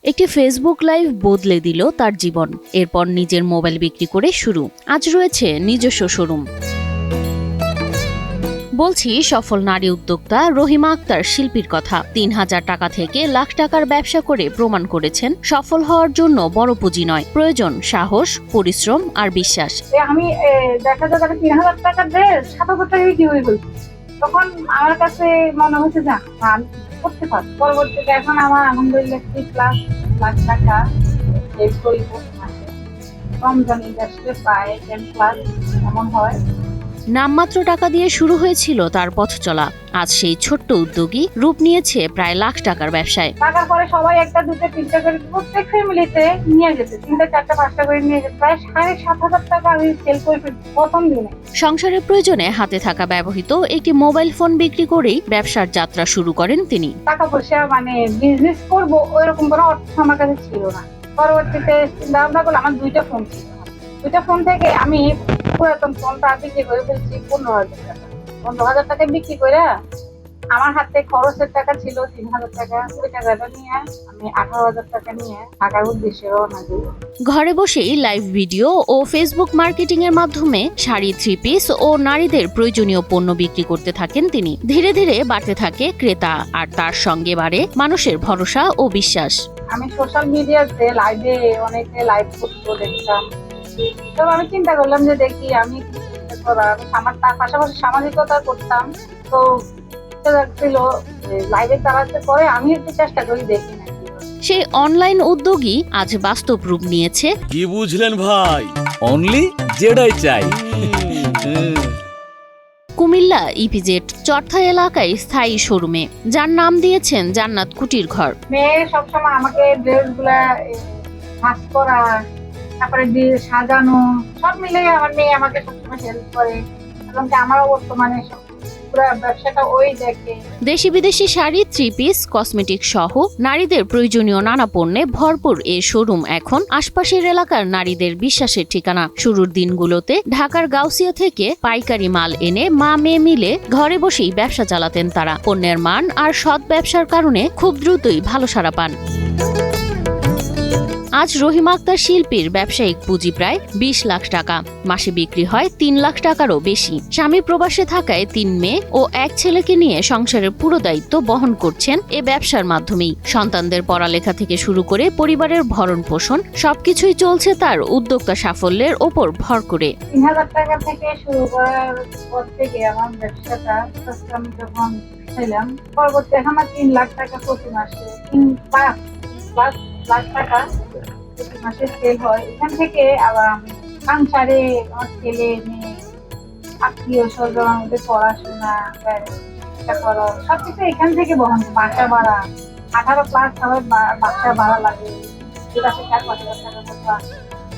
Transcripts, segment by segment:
একটি Facebook live বদলে দিল তার জীবন। এরপর নিজের মোবাইল বিক্রি করে শুরু। আজ রয়েছে নিজস্ব শোরুম। বলছি সফল নারী উদ্যোক্তা রহিমা আক্তার শিল্পীর কথা। ৩,০০০ টাকা থেকে লাখ টাকার ব্যবসা করে প্রমাণ করেছেন সফল হওয়ার জন্য বড় পুঁজি নয়, প্রয়োজন সাহস, পরিশ্রম আর বিশ্বাস। আমি দেখা যায় ৩,০০০ টাকা ড্রেস ৭,০০০ টাকা বিক্রি হয়ে গেল। তখন আমার কাছে মনে হচ্ছে যে আমি করতে পারবো। পরবর্তীতে এখন আমার আলহামদুলিল্লাহ ৩০ লাখ টাকা সেভ করি মাসে। রমজান ইন্ডাস্ট্রি প্রায় 10+ এমন হয়। নামমাত্র টাকা দিয়ে শুরু হয়েছিল তার পথ চলা। আজ সেই ছোট্ট উদ্যোগী রূপ নিয়েছে প্রায় লাখ টাকার ব্যবসায়। টাকার পরে সবাই একটা, দুটো, তিনটা করে প্রত্যেক ফ্যামিলিতে নিয়ে গেছে। ৩টা, 4টা, 5টা করে নিয়ে গেছে। প্রায় 7,500 টাকা আমি সেল করে ফেলছি প্রথম দিনে। সংসারের প্রয়োজনে হাতে থাকা ব্যবহৃত একটি মোবাইল ফোন বিক্রি করেই ব্যবসার যাত্রা শুরু করেন তিনি। টাকা পয়সা বিজনেস করবো ওইরকম কোনো অর্থ আমার কাছে ছিল না। পরবর্তীতে চিন্তা ভাবনা করলাম, আমার 2টা ফোন ছিল। 2টা ফোন থেকে আমি পুরাতন ফোনটা বিক্রি করে ফেলছি 15,000 টাকা। 15,000 টাকা বিক্রি করে আমার হাতে খরচের টাকা ছিল 3,000 টাকা। ওই টাকাটা নিয়ে আমি 18,000 টাকা নিয়ে ঢাকার উদ্দেশ্যে রওনা দিই। ঘরে বসেই লাইভ ভিডিও ও ফেসবুক মার্কেটিং এর মাধ্যমে শাড়ি, 3 পিস ও নারীদের প্রয়োজনীয় পণ্য বিক্রি করতে থাকেন তিনি। ধীরে ধীরে বাড়তে থাকে ক্রেতা, আর তার সঙ্গে বাড়ে মানুষের ভরসা ও বিশ্বাস। আমি সোশ্যাল মিডিয়াতে অনেকে লাইভ করতে দেখতাম। তো আমি চিন্তা করলাম যে দেখি আমি তার পাশাপাশি সামাজিকতা করতাম। তো ছিল লাইভে চালাতে পরে আমি একটু চেষ্টা করি দেখি না। সেই অনলাইন উদ্যোগী আজ বাস্তব রূপ নিয়েছে। কি বুঝলেন ভাই? অনলি যেটাই চাই। কুমিল্লা ইপিজেড চরথা এলাকায় স্থায়ী শোরুমে, যার নাম দিয়েছেন জান্নাত কুটির ঘর। মেয়ে সবসময় আমাকে ড্রেসগুলা ভাঁজ করা, তারপরে সাজানো, সব মিলে আমার মেয়ে আমাকে সবসময় হেল্প করে। এবং আমারও বর্তমানে ব্যবসাটা ওই দেখে। দেশি বিদেশি শাড়ি, 3 পিস, কসমেটিক সহ নারীদের প্রয়োজনীয় নানা পণ্যে ভরপুর এই শোরুম এখন আশপাশের এলাকার নারীদের বিশ্বাসের ঠিকানা। শুরুর দিনগুলোতে ঢাকার গাউসিয়া থেকে পাইকারি মাল এনে মা মেয়ে মিলে ঘরে বসেই ব্যবসা চালাতেন তারা। পণ্যের মান আর সৎ ব্যবসার কারণে খুব দ্রুতই ভালো সাড়া পান। আজ রহিমা আক্তার শিল্পীর ব্যবসায়িক পুঁজি প্রায় 20 লাখ টাকা। মাসে বিক্রি হয় 3 লাখ টাকারও বেশি। স্বামী প্রবাসে থাকায় 3 মেয়ে ও 1 ছেলেকে নিয়ে সংসারের পুরো দায়িত্ব বহন করছেন এ ব্যবসার মাধ্যমেই। সন্তানদের পড়ালেখা থেকে শুরু করে পরিবারের ভরণ পোষণ সবকিছুই চলছে তার উদ্যোক্তা সাফল্যের ওপর ভর করে। 3,000 টাকা থেকে শুরু করার পর থেকে আমার ব্যবসাটা আমি যখন ছিলাম, পরবর্তী এখন 3 লাখ টাকা প্রতি মাসে, 3+ লাখ টাকা প্রতি মাসে সেল হয়। এখান থেকে আবার আমি সংসারে আমার ছেলে মেয়ে, আত্মীয় স্বজন, আমাদের পড়াশোনা করা সবকিছু এখান থেকে বহন। বাসা ভাড়া 18+ সবাই বাসা ভাড়া লাগে, যেটা 4-5 হাজার টাকা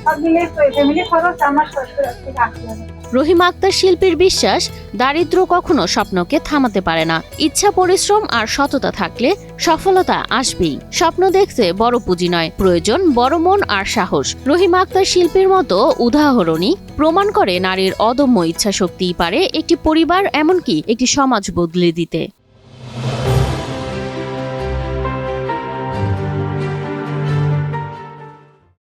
সব মিলে ফ্যামিলি খরচ আমার শ্বশুর থেকে 80,000। রহিমা আক্তার শিল্পীর বিশ্বাস, দারিদ্র কখনো স্বপ্নকে থামাতে পারে না। ইচ্ছা, পরিশ্রম আর সততা থাকলে সফলতা আসবেই। স্বপ্ন দেখতে বড় পুঁজি নয়, প্রয়োজন বড় মন আর সাহস। রহিমা আক্তার শিল্পীর মতো উদাহরণই প্রমাণ করে নারীর অদম্য ইচ্ছা শক্তিই পারে একটি পরিবার, এমনকি একটি সমাজ বদলে দিতে।